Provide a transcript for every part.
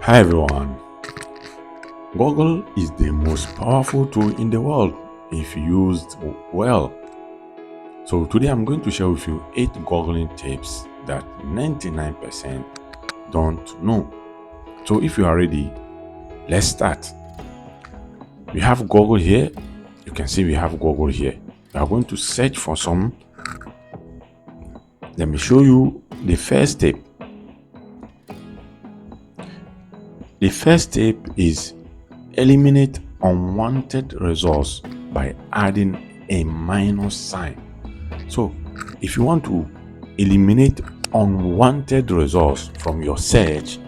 Hi everyone. Google is the most powerful tool in the world if used well. So today I'm going to share with you 8 googling tips that 99% don't know. So if you are ready, let's start. We have Google here. You can see we have Google here. We are going to search for some. Let me show you the first step. The first step is eliminate unwanted results by adding a minus sign. So if you want to eliminate unwanted results from your search,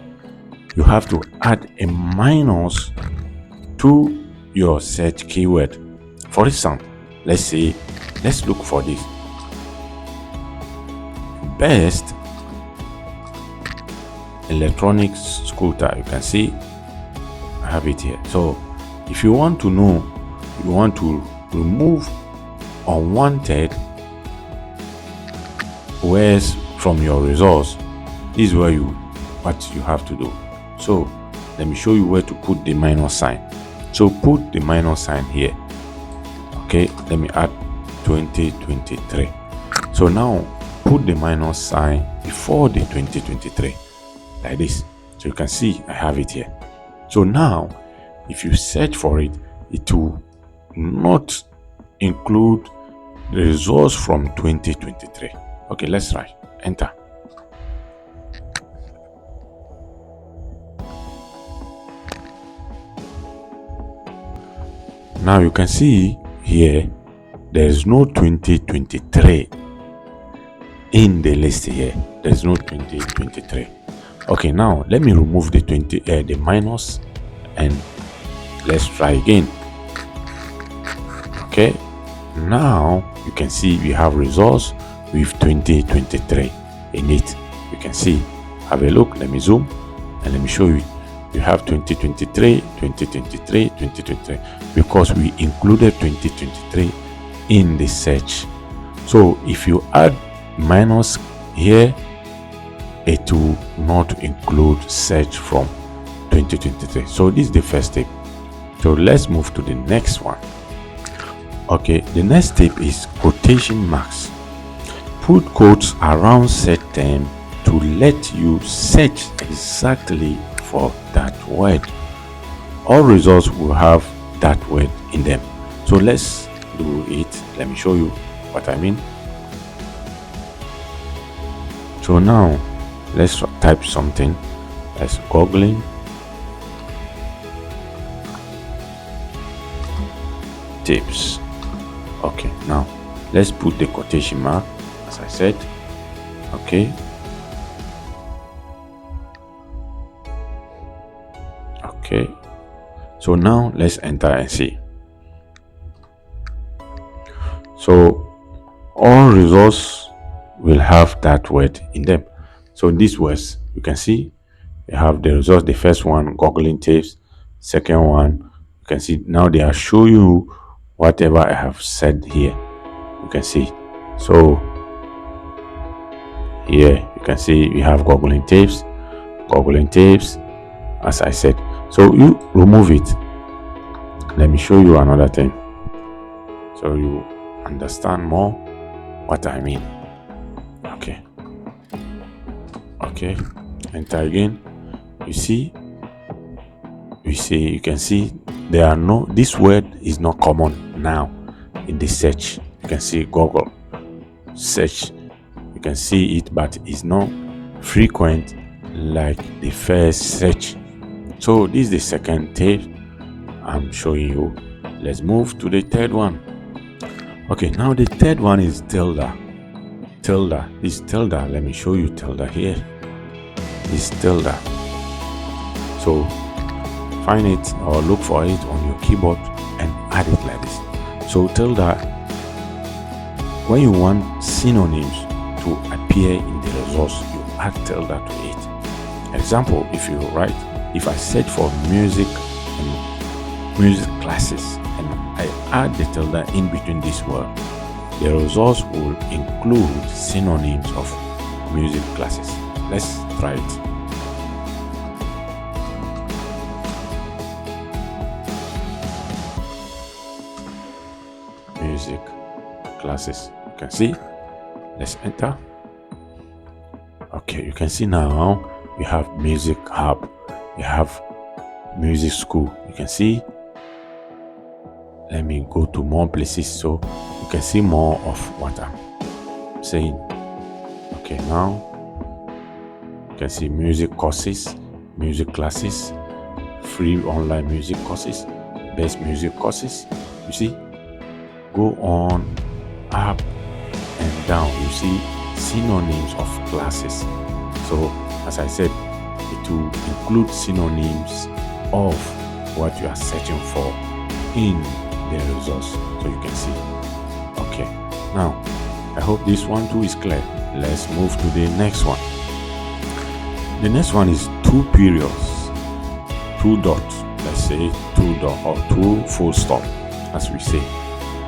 you have to add a minus to your search keyword. For instance, let's look for this. Best electronic scooter. You can see I have it here. So if you want to know, you want to remove unwanted words from your results, this is what you have to do. So let me show you where to put the minus sign. So put the minus sign here. Okay, let me add 2023. So now put the minus sign before the 2023 like this. So you can see I have it here. So now if you search for it, it will not include the results from 2023. Okay, let's try. Enter. Now you can see here there is no 2023 in the list here. There is no 2023. Okay, now let me remove the minus and let's try again. Okay, now you can see we have results with 2023 in it. You can see, have a look. Let me zoom and let me show you. You have 2023, 2023, 2023 because we included 2023 in the search. So if you add minus here, it will not include search from 2023. So this is the first step. So let's move to the next one. Okay, the next step is quotation marks. Put quotes around set term to let you search exactly for that word. All results will have that word in them. So let's do it. Let me show you what I mean. So now let's type something. Let's googling tips. Okay, now let's put the quotation mark as I said. Okay, so now let's enter and see. So all results will have that word in them. So these words, you can see you have the results. The first one, googling tips. Second one, you can see now they are showing you whatever I have said here. You can see. So here you can see we have googling tips as I said. So you remove it. Let me show you another thing so you understand more what I mean. Okay, enter again. You can see there are no, this word is not common now in the search. You can see Google search, you can see it, but it's not frequent like the first search. So this is the second tip I'm showing you. Let's move to the third one. Okay, now the third one is tilde. This tilde, let me show you tilde here. This tilde. So find it or look for it on your keyboard and add it like this. So tilde, when you want synonyms to appear in the results, you add tilde to it. Example, if I search for music and music classes and I add the tilde in between this word, the results will include synonyms of music classes. Let's try it. classes. You can see. Let's enter. Okay, you can see now we have music hub, we have music school. You can see. Let me go to more places so you can see more of what I'm saying. Okay, now you can see music courses, music classes, free online music courses, best music courses. You see, go on up and down. You see synonyms of classes. So as I said, it will include synonyms of what you are searching for in the results, so you can see. Okay, now I hope this one too is clear. Let's move to the next one. The next one is 2 periods, 2 dots. Let's say 2 dot or 2 full stop, as we say.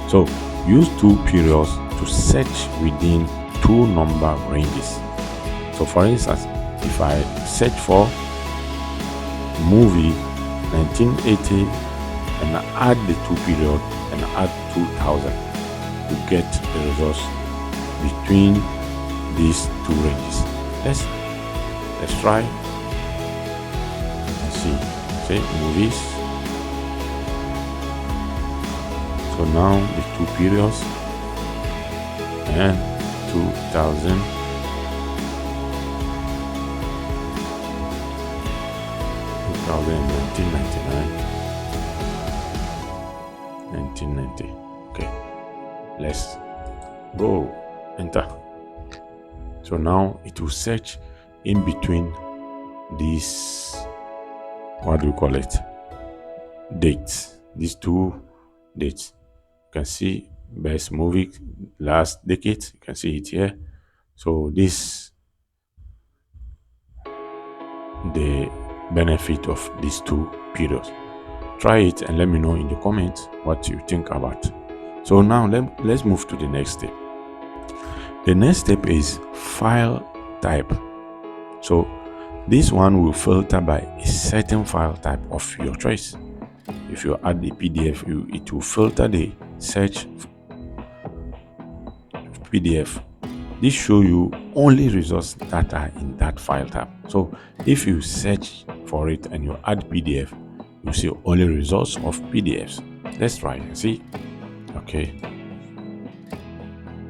So use 2 periods to search within 2 number ranges. So for instance, if I search for movie 1980 and add the 2 period and add 2000, to get the results between these 2 ranges. Let's try and see. Say movies. So now the 2 periods and 2000. 1999, 1990. Okay, let's go. Enter. So now it will search in between these, what do you call it, dates, these 2 dates. You can see best movie last decade. You can see it here. So this the benefit of these 2 periods. Try it and let me know in the comments what you think about. So now let's move to the next step. The next step is file type. So this one will filter by a certain file type of your choice. If you add the PDF, it will filter the search PDF. This show you only results that are in that file type. So if you search for it and you add PDF, you see only results of PDFs. Let's try and see. Okay,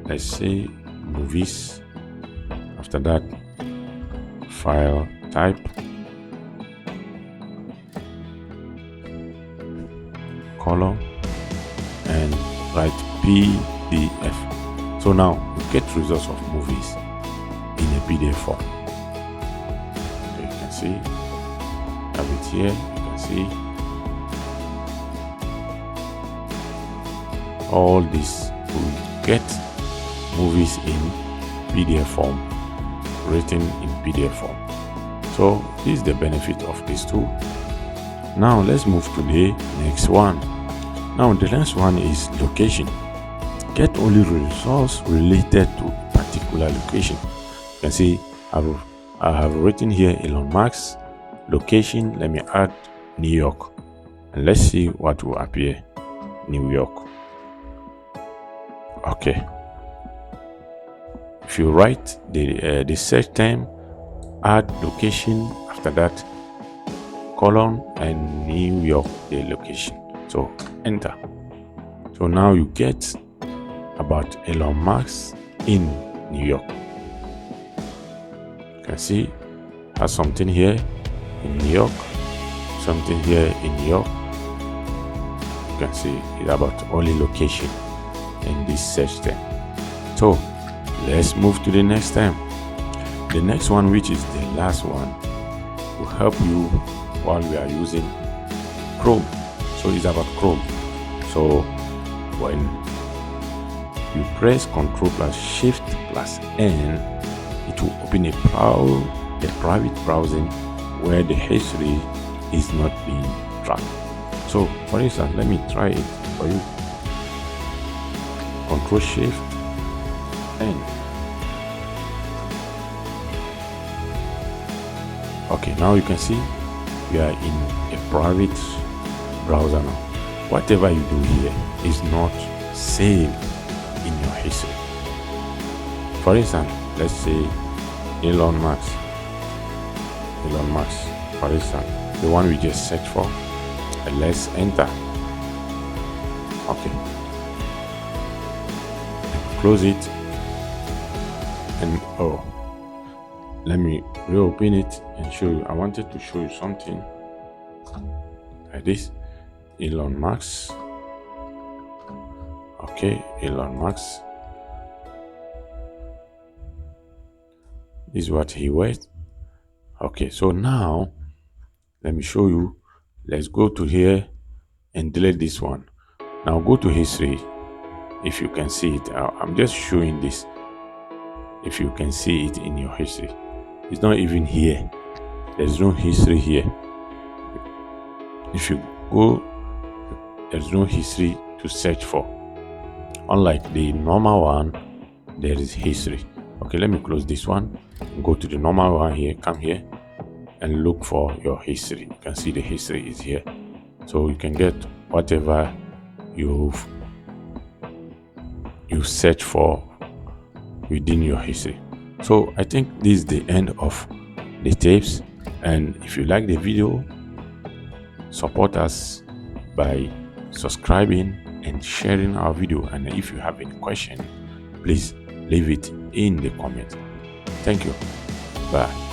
let's say movies. After that, file type, color, and write PDF. So now you get results of movies in a PDF form. Okay, you can see, have it here. You can see all this. We get movies in PDF form, written in PDF form. So this is the benefit of this tool. Now let's move to the next one. Now the next one is location. Get only results related to a particular location. You can see I have written here Elon Musk location. Let me add New York, and let's see what will appear. New York. Okay. If you write the search term, add location, after that colon and New York, the location. So enter. So now you get about Elon Musk in New York. You can see has something here in New York, something here in New York. You can see it's about only location in this search term. So let's move to the next term. The next one, which is the last one, will help you while we are using Chrome. So it's about Chrome. So when you press Ctrl plus Shift plus N, it will open a private browsing where the history is not being tracked. So for instance, let me try it for you. Ctrl Shift N. Okay, now you can see we are in a private browser now. Whatever you do here is not saved in your history. For instance, let's say Elon Musk, for instance, the one we just searched for, and let's enter. Okay, and close it, and let me reopen it and show you. I wanted to show you something like this. Elon Musk. Okay, Elon Musk. This is what he wears. Okay, so now let me show you. Let's go to here and delete this one. Now go to history. If you can see it, I'm just showing this. If you can see it in your history, it's not even here. There's no history here. If you go, there's no history to search for. Unlike the normal one, there is history. Okay, let me close this one. Go to the normal one here. Come here and look for your history. You can see the history is here, so you can get whatever you search for within your history. So I think this is the end of the tapes, and if you like the video, support us by subscribing and sharing our video. And if you have any question, please leave it in the comment. Thank you. Bye.